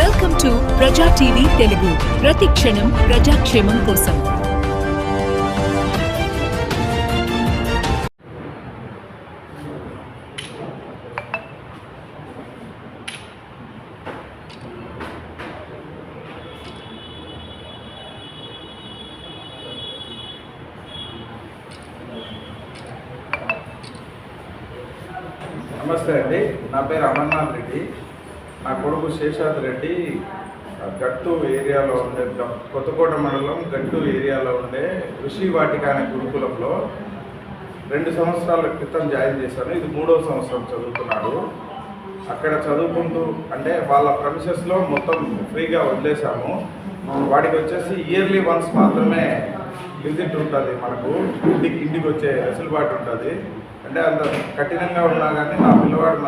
Welcome to ప్రజా TV Telugu. ప్రతి క్షణం ప్రజాక్షేమం కోసం. నమస్తే అండి, నా పేరు అమర్నాథ్ రెడ్డి. నా కొడుకు శేషాద్రి రెడ్డి గట్టు ఏరియాలో ఉండే కొత్తకోట మండలం గట్టు ఏరియాలో ఉండే ఋషి వాటిక అనే గురుకులంలో 2 సంవత్సరాల క్రితం జాయిన్ చేశాను. ఇది 3వ సంవత్సరం చదువుతున్నాడు. అక్కడ చదువుకుంటూ అంటే వాళ్ళ ప్రమిసెస్లో మొత్తం ఫ్రీగా వదిలేసాము. వాడికి వచ్చేసి ఇయర్లీ వన్స్ మాత్రమే విజిట్ ఉంటుంది. మనకు ఇంటికి వచ్చే వెసులుబాటు ఉంటుంది. అంటే అంత కఠినంగా ఉన్నా కానీ నా పిల్లవాడు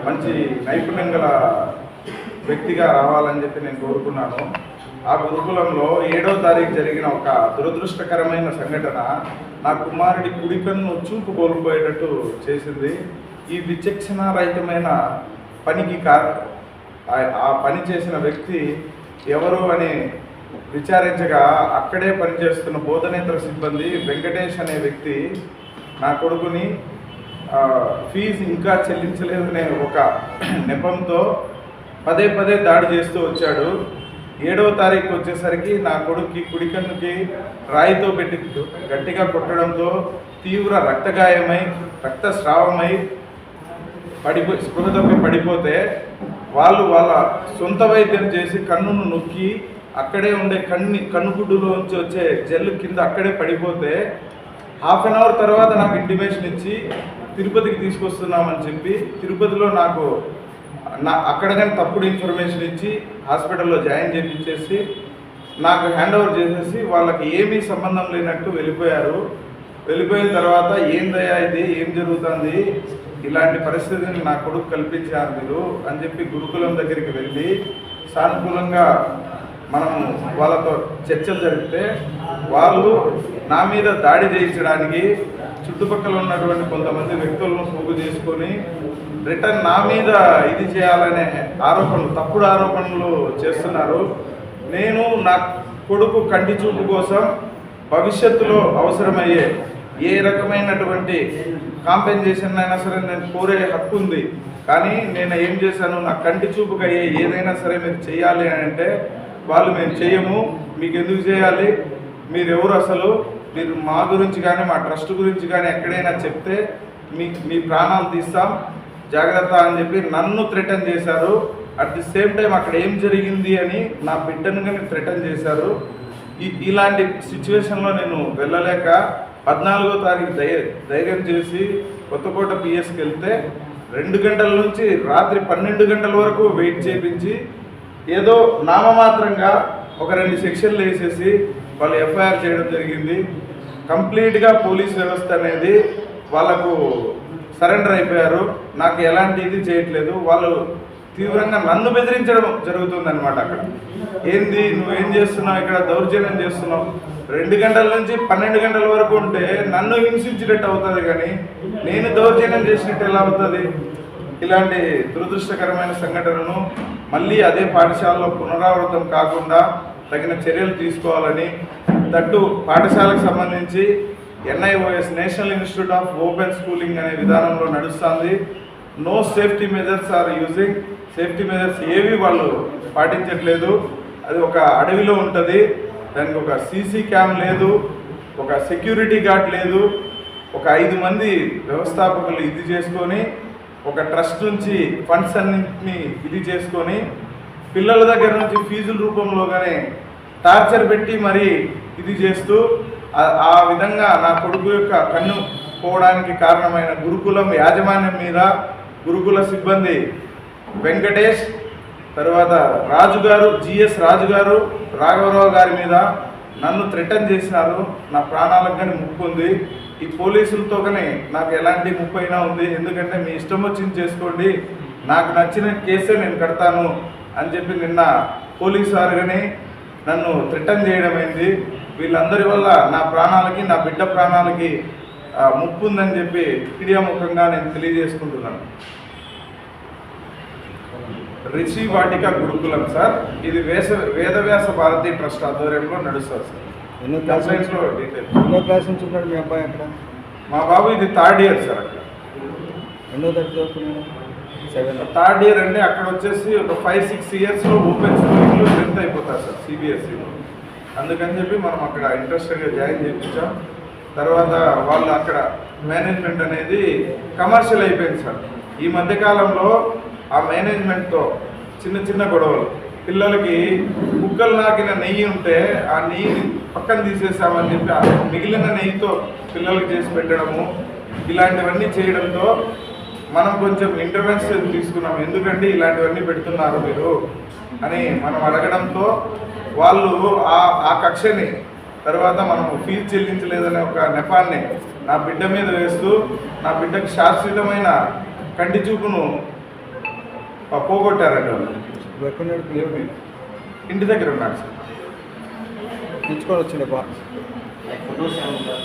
మంచి నైపుణ్యం గల వ్యక్తిగా రావాలని చెప్పి నేను కోరుకున్నాను. ఆ గురుకులంలో 7వ తారీఖు జరిగిన ఒక దురదృష్టకరమైన సంఘటన నా కుమారుడి కుడికన్ను చూపు కోల్పోయేటట్టు చేసింది. ఈ విచక్షణారహితమైన పనికి ఆ పని చేసిన వ్యక్తి ఎవరు అని విచారించగా అక్కడే పనిచేస్తున్న బోధనేతర సిబ్బంది వెంకటేష్ అనే వ్యక్తి నా కొడుకుని ఫీజు ఇంకా చెల్లించలేదనే ఒక నెపంతో పదే దాడి చేస్తూ వచ్చాడు. 7వ తారీఖు వచ్చేసరికి నా కొడుక్కి కుడికన్నుకి రాయితో పెట్టి గట్టిగా కొట్టడంతో తీవ్ర రక్తగాయమై రక్తస్రావమై స్పృహ తప్పి పడిపోతే వాళ్ళ సొంత వైద్యం చేసి కన్నును నొక్కి అక్కడే ఉండే కన్నుగుడ్డులోంచి వచ్చే జెల్ కింద అక్కడే పడిపోతే ½ గంట తర్వాత నాకు ఇంటిమేషన్ ఇచ్చి తిరుపతికి తీసుకొస్తున్నామని చెప్పి తిరుపతిలో నాకు అక్కడ కానీ తప్పుడు ఇన్ఫర్మేషన్ ఇచ్చి హాస్పిటల్లో జాయిన్ చేయించేసి నాకు హ్యాండ్ ఓవర్ చేసేసి వాళ్ళకి ఏమీ సంబంధం లేనట్టు వెళ్ళిపోయిన తర్వాత ఏందయ్యా ఇది ఏం జరుగుతుంది, ఇలాంటి పరిస్థితిని నా కొడుకు కల్పించారు మీరు అని చెప్పి గురుకులం దగ్గరికి వెళ్ళి సానుకూలంగా మనం వాళ్ళతో చర్చలు జరిపితే వాళ్ళు నా మీద దాడి చేయించడానికి చుట్టుపక్కల ఉన్నటువంటి కొంతమంది వ్యక్తులను పోగు చేసుకొని రిటర్న్ నా మీద ఇది చేయాలనే తప్పుడు ఆరోపణలు చేస్తున్నారు. నేను నా కొడుకు కంటి చూపు కోసం భవిష్యత్తులో అవసరమయ్యే ఏ రకమైనటువంటి కాంపెన్సేషన్ అయినా సరే నేను కోరే హక్కు ఉంది. కానీ నేను ఏం చేశాను, నా కంటి చూపుకి అయ్యే ఏదైనా సరే మీరు చేయాలి అని అంటే వాళ్ళు మేము చేయము, మీకు ఎందుకు చేయాలి, మీరెవరు అసలు, మీరు మా గురించి కానీ మా ట్రస్ట్ గురించి కానీ ఎక్కడైనా చెప్తే మీ ప్రాణాలు తీస్తాం జాగ్రత్త అని చెప్పి నన్ను థ్రెటన్ చేశారు. అట్ ది సేమ్ టైం అక్కడ ఏం జరిగింది అని నా బిడ్డను కానీ థ్రెటన్ చేశారు. ఇలాంటి సిచ్యువేషన్లో నేను వెళ్ళలేక 14వ తారీఖు ధైర్యం చేసి కొత్తకోట పిఎస్కి వెళ్తే 2 గంటల నుంచి రాత్రి 12 గంటల వరకు వెయిట్ చేయించి ఏదో నామమాత్రంగా ఒక 2 సెక్షన్లు వేసేసి వాళ్ళు ఎఫ్ఐఆర్ చేయడం జరిగింది. కంప్లీట్గా పోలీస్ వ్యవస్థ అనేది వాళ్ళకు సరెండర్ అయిపోయారు. నాకు ఎలాంటి ఇది చేయట్లేదు. వాళ్ళు తీవ్రంగా నన్ను బెదిరించడం జరుగుతుందన్నమాట. అక్కడ ఏంది నువ్వేం చేస్తున్నావు, ఇక్కడ దౌర్జన్యం చేస్తున్నావు, 2 గంటల నుంచి 12 గంటల వరకు ఉంటే నన్ను హింసించినట్టు అవుతుంది కానీ నేను దౌర్జన్యం చేసినట్టు ఎలా అవుతుంది? ఇలాంటి దురదృష్టకరమైన సంఘటనను మళ్ళీ అదే పాఠశాలలో పునరావృతం కాకుండా తగిన చర్యలు తీసుకోవాలని, దట్టు పాఠశాలకు సంబంధించి NIOS national institute of open schooling అనే విధానంలో నడుస్తుంది. No safety measures are using, safety measures ఏవి వాళ్ళు పాటించట్లేదు. అది ఒక అడవిలో ఉంటుంది, దానికి ఒక సీసీ క్యామ్ లేదు, ఒక సెక్యూరిటీ గార్డ్ లేదు, ఒక 5 మంది వ్యవస్థాపకులు ఇది చేసుకొని ఒక ట్రస్ట్ నుంచి ఫండ్స్ అన్నింటినీ ఇది చేసుకొని పిల్లల దగ్గర నుంచి ఫీజుల రూపంలోగానే టార్చర్ పెట్టి మరి ఇది చేస్తూ ఆ విధంగా నా కొడుకు యొక్క కన్ను పోవడానికి కారణమైన గురుకులం యాజమాన్యం మీద గురుకుల సిబ్బంది వెంకటేష్, తర్వాత GS రాజు గారు, రాఘవరావు గారి మీద నన్ను థ్రెటన్ చేసినారు. నా ప్రాణాలకు కానీ ముప్పు ఉంది. ఈ పోలీసులతో కానీ నాకు ఎలాంటి ముప్పు అయినా ఉంది. ఎందుకంటే మీ ఇష్టం వచ్చింది చేసుకోండి, నాకు నచ్చిన కేసే నేను కడతాను అని చెప్పి నిన్న పోలీసు వారు కానీ నన్ను థ్రెటన్ చేయడం అయింది. వీళ్ళందరి వల్ల నా ప్రాణాలకి నా బిడ్డ ప్రాణాలకి ముప్పు ఉందని చెప్పి మీడియా ముఖంగా నేను తెలియజేసుకుంటున్నాను. రిషి వాటిక గురుకులం సార్. ఇది వేదవ్యాస భారతి ట్రస్ట్ ఆధ్వర్యంలో నడుస్తుంది సార్. ఎన్నో క్లాస్ కంప్లైంట్లో డీటెయిల్. ఎన్నో క్లాస్ నుంచి ఉన్నాడు మీ అబ్బాయి అక్కడ? మా బాబు ఇది 3rd ఇయర్ సార్. అక్కడ ఎన్నో తరగతి చదువుతున్నాడు? 7. 3rd ఇయర్ అంటే అక్కడ వచ్చేసి ఒక 5-6 ఇయర్స్లో ఓపెన్ స్కూలింగ్లో 10th అయిపోతారు సార్ సిబిఎస్ఈలో. అందుకని చెప్పి మనం అక్కడ ఇంట్రెస్టెడ్గా జాయిన్ చేయించాం. తర్వాత వాళ్ళు అక్కడ మేనేజ్మెంట్ అనేది కమర్షియల్ అయిపోయింది సార్. ఈ మధ్యకాలంలో ఆ మేనేజ్మెంట్తో చిన్న చిన్న గొడవలు, పిల్లలకి కుక్కలు నాకిన నెయ్యి ఉంటే ఆ నెయ్యిని పక్కన తీసేసామని చెప్పి ఆ మిగిలిన నెయ్యితో పిల్లలకి చేసి పెట్టడము, ఇలాంటివన్నీ చేయడంతో మనం కొంచెం ఇంటర్వెన్షన్ తీసుకున్నాం. ఎందుకంటే ఇలాంటివన్నీ పెడుతున్నారు మీరు అని మనం అడగడంతో వాళ్ళు ఆ కక్షని తర్వాత మనం ఫీజు చెల్లించలేదనే ఒక నెపాన్ని నా బిడ్డ మీద వేస్తూ నా బిడ్డకు శాశ్వతమైన కంటి చూపును పోగొట్టారండి వాళ్ళు. ఎక్కడున్నాడు పిల్లలు? ఇంటి దగ్గర ఉన్నాడు సార్. తెచ్చుకొని వచ్చిండే బా ఫొటోస్ ఏమన్నా